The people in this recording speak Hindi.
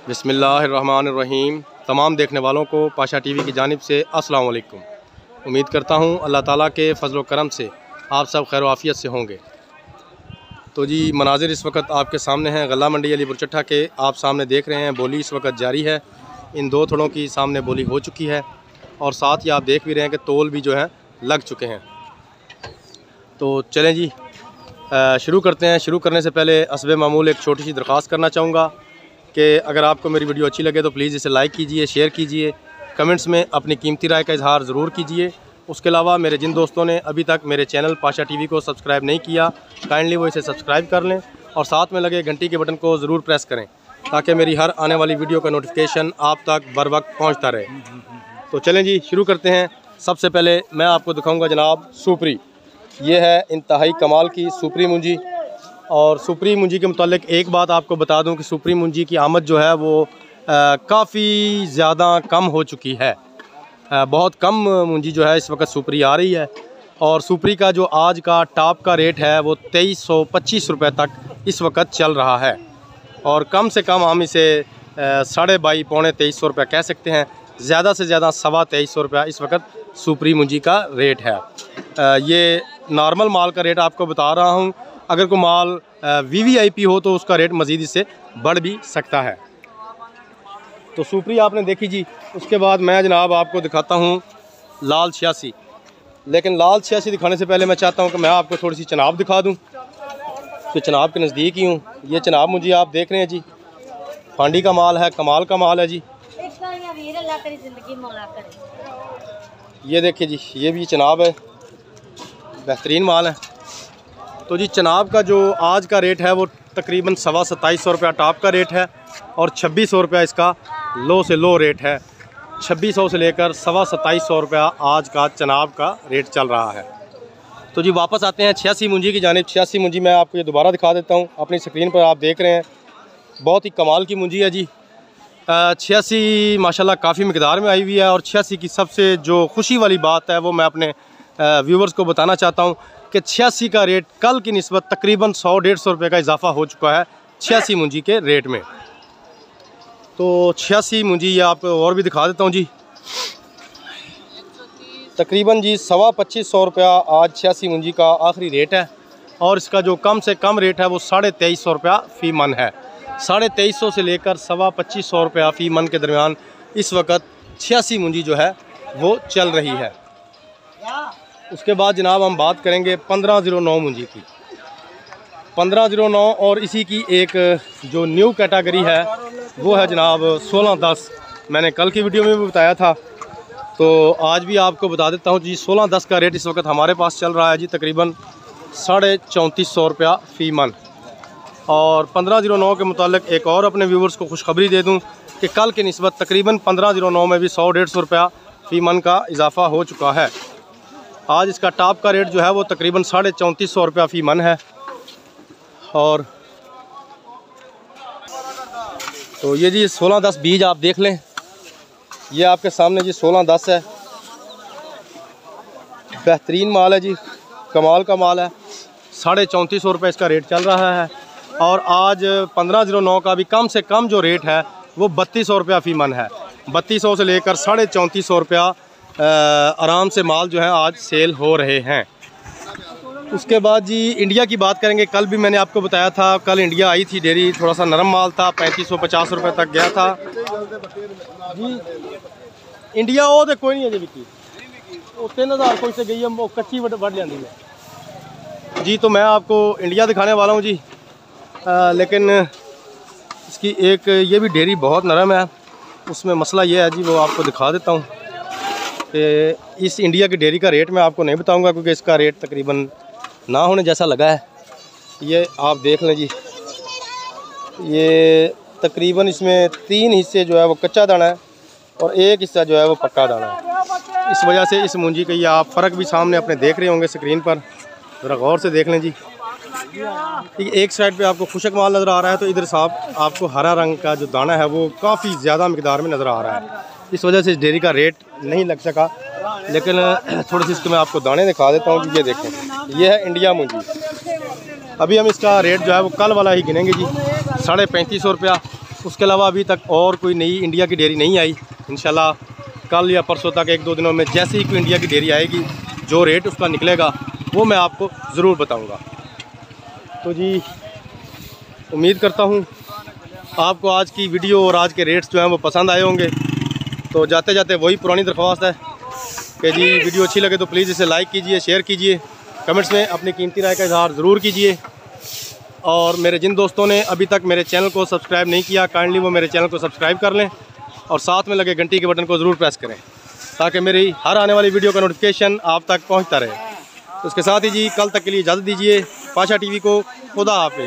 बिस्मिल्लाहिर्रहमानिर्रहीम। तमाम देखने वालों को पाशा टीवी की जानिब से अस्सलाम वालेकुम। उम्मीद करता हूँ अल्लाह ताला के फजल व करम से आप सब खैर आफियत से होंगे। तो जी मनाजिर इस वक्त आपके सामने हैं गला मंडी अलीपुर चट्ठा के। आप सामने देख रहे हैं बोली इस वक्त जारी है। इन दो थड़ों की सामने बोली हो चुकी है और साथ ही आप देख भी रहे हैं कि तोल भी जो है लग चुके हैं। तो चलें जी शुरू करते हैं। शुरू करने से पहले हस्बे मामूल एक छोटी सी दरख्वास्त करना चाहूँगा कि अगर आपको मेरी वीडियो अच्छी लगे तो प्लीज़ इसे लाइक कीजिए, शेयर कीजिए, कमेंट्स में अपनी कीमती राय का इजहार ज़रूर कीजिए। उसके अलावा मेरे जिन दोस्तों ने अभी तक मेरे चैनल पाशा टीवी को सब्सक्राइब नहीं किया, काइंडली वो इसे सब्सक्राइब कर लें और साथ में लगे घंटी के बटन को ज़रूर प्रेस करें ताकि मेरी हर आने वाली वीडियो का नोटिफिकेशन आप तक बर वक्त पहुँचता रहे। तो चलें जी शुरू करते हैं। सबसे पहले मैं आपको दिखाऊँगा जनाब सुपरी। ये है इंतहाई कमाल की सुपरी मुंजी। और सुपरी मुंजी के मुतालिक एक बात आपको बता दूं कि सुपरी मुंजी की आमद जो है वो काफ़ी ज़्यादा कम हो चुकी है। बहुत कम मुंजी जो है इस वक्त सुपरी आ रही है और सुपरी का जो आज का टॉप का रेट है वो 2325 रुपये तक इस वक्त चल रहा है और कम से कम हम इसे 22.5 पौने 2300 रुपये कह सकते हैं। ज़्यादा से ज़्यादा 2325 रुपया इस वक्त सुपरी मुंजी का रेट है। ये नॉर्मल माल का रेट आपको बता रहा हूँ। अगर कोई माल VVIP हो तो उसका रेट मज़ीद इससे बढ़ भी सकता है। तो सुपरी आपने देखी जी। उसके बाद मैं जनाब आपको दिखाता हूँ लाल 86। लेकिन लाल 86 दिखाने से पहले मैं चाहता हूँ कि मैं आपको थोड़ी सी चनाब दिखा दूँ कि चनाब के नज़दीक ही हूँ। ये चनाब मुझे आप देख रहे हैं जी, फांडी का माल है, कमाल का माल है जी। ये देखिए जी, ये भी चनाब है, बेहतरीन माल है। तो जी चनाब का जो आज का रेट है वो तकरीबन 2750 रुपया टॉप का रेट है और 2600 रुपया इसका लो से लो रेट है। 2600 से लेकर 2750 रुपया आज का चनाब का रेट चल रहा है। तो जी वापस आते हैं 86 मुंजी की जानिब। 86 मुंजी मैं आपको ये दोबारा दिखा देता हूँ। अपनी स्क्रीन पर आप देख रहे हैं, बहुत ही कमाल की मुंजी है जी। 86 माशाल्लाह काफ़ी मिकदार में आई हुई है और 86 की सबसे जो खुशी वाली बात है वो मैं अपने व्यूवर्स को बताना चाहता हूँ कि 86 का रेट कल की निस्बत तकरीबन 100-150 रुपये का इजाफा हो चुका है 86 मुंजी के रेट में। तो 86 मुंजी ये आपको और भी दिखा देता हूँ जी। तकरीबन जी 2500 रुपया आज 86 मुंजी का आखिरी रेट है और इसका जो कम से कम रेट है वो 2350 रुपया फ़ी मन है। 2350 से लेकर 2500 रुपया फ़ी मन के दरमियान इस वक्त 86 मुंजी जो है वो चल रही है। उसके बाद जनाब हम बात करेंगे 1509 मुंजी की। 1509 और इसी की एक जो न्यू कैटेगरी है वो है जनाब 1610। मैंने कल की वीडियो में भी बताया था तो आज भी आपको बता देता हूँ जी। 1610 का रेट इस वक्त हमारे पास चल रहा है जी तकरीबन 3450 रुपया फ़ी मन। और 1509 के मुतालिक एक और अपने व्यूवर्स को खुशखबरी दे दूँ कि कल की निस्बत तकरीबन 1509 में भी 100-150 रुपया फ़ी मन का इजाफा हो चुका है। आज इसका टॉप का रेट जो है वो तकरीबन 3450 रुपया फ़ी मन है। और तो ये जी 1610 बीज आप देख लें, ये आपके सामने जी 1610 है। बेहतरीन माल है जी, कमाल का माल है। 3450 रुपये इसका रेट चल रहा है और आज 1509 का भी कम से कम जो रेट है वो 3200 रुपया फ़ी मन है। 3200 से लेकर 3450 रुपया आराम से माल जो है आज सेल हो रहे हैं। उसके बाद जी इंडिया की बात करेंगे। कल भी मैंने आपको बताया था, कल इंडिया आई थी डेयरी, थोड़ा सा नरम माल था, 3550 रुपये तक गया था जी। इंडिया वो तो कोई नहीं है जी बिकी, वो 3000 कोई से गई है, वो कच्ची बढ़ जाती है जी। तो मैं आपको इंडिया दिखाने वाला हूँ जी। लेकिन इसकी एक ये भी डेयरी बहुत नरम है। उसमें मसला ये है जी, वो आपको दिखा देता हूँ कि इस इंडिया की डेयरी का रेट मैं आपको नहीं बताऊंगा क्योंकि इसका रेट तकरीबन ना होने जैसा लगा है। ये आप देख लें जी, ये तकरीबन इसमें 3 हिस्से जो है वो कच्चा दाना है और 1 हिस्सा जो है वो पक्का दाना है। इस वजह से इस मुंजी का ये आप फ़र्क भी सामने अपने देख रहे होंगे स्क्रीन पर, ज़रा गौर से देख लें जी। एक साइड पे आपको खुशक माल नज़र आ रहा है तो इधर साहब आपको हरा रंग का जो दाना है वो काफ़ी ज़्यादा मिकदार में नज़र आ रहा है। इस वजह से इस डेयरी का रेट नहीं लग सका। लेकिन थोड़ी सी इसको मैं आपको दाने दिखा देता हूँ कि ये देखें, ये है इंडिया मुंजी। अभी हम इसका रेट जो है वो कल वाला ही गिनेंगे जी, 3550 रुपया। उसके अलावा अभी तक और कोई नई इंडिया की डेयरी नहीं आई। इंशाल्लाह कल या परसों तक 1-2 दिनों में जैसे ही कोई इंडिया की डेयरी आएगी, जो रेट उसका निकलेगा वो मैं आपको ज़रूर बताऊंगा। तो जी उम्मीद करता हूँ आपको आज की वीडियो और आज के रेट्स जो हैं वो पसंद आए होंगे। तो जाते जाते वही पुरानी दरख्वास्त है कि जी वीडियो अच्छी लगे तो प्लीज़ इसे लाइक कीजिए, शेयर कीजिए, कमेंट्स में अपनी कीमती राय का इजहार ज़रूर कीजिए। और मेरे जिन दोस्तों ने अभी तक मेरे चैनल को सब्सक्राइब नहीं किया, काइंडली वो मेरे चैनल को सब्सक्राइब कर लें और साथ में लगे घंटी के बटन को ज़रूर प्रेस करें ताकि मेरी हर आने वाली वीडियो का नोटिफिकेशन आप तक पहुंचता रहे। तो उसके साथ ही जी कल तक के लिए इजाज़त दीजिए। पाशा टीवी को खुदा हाफिज़।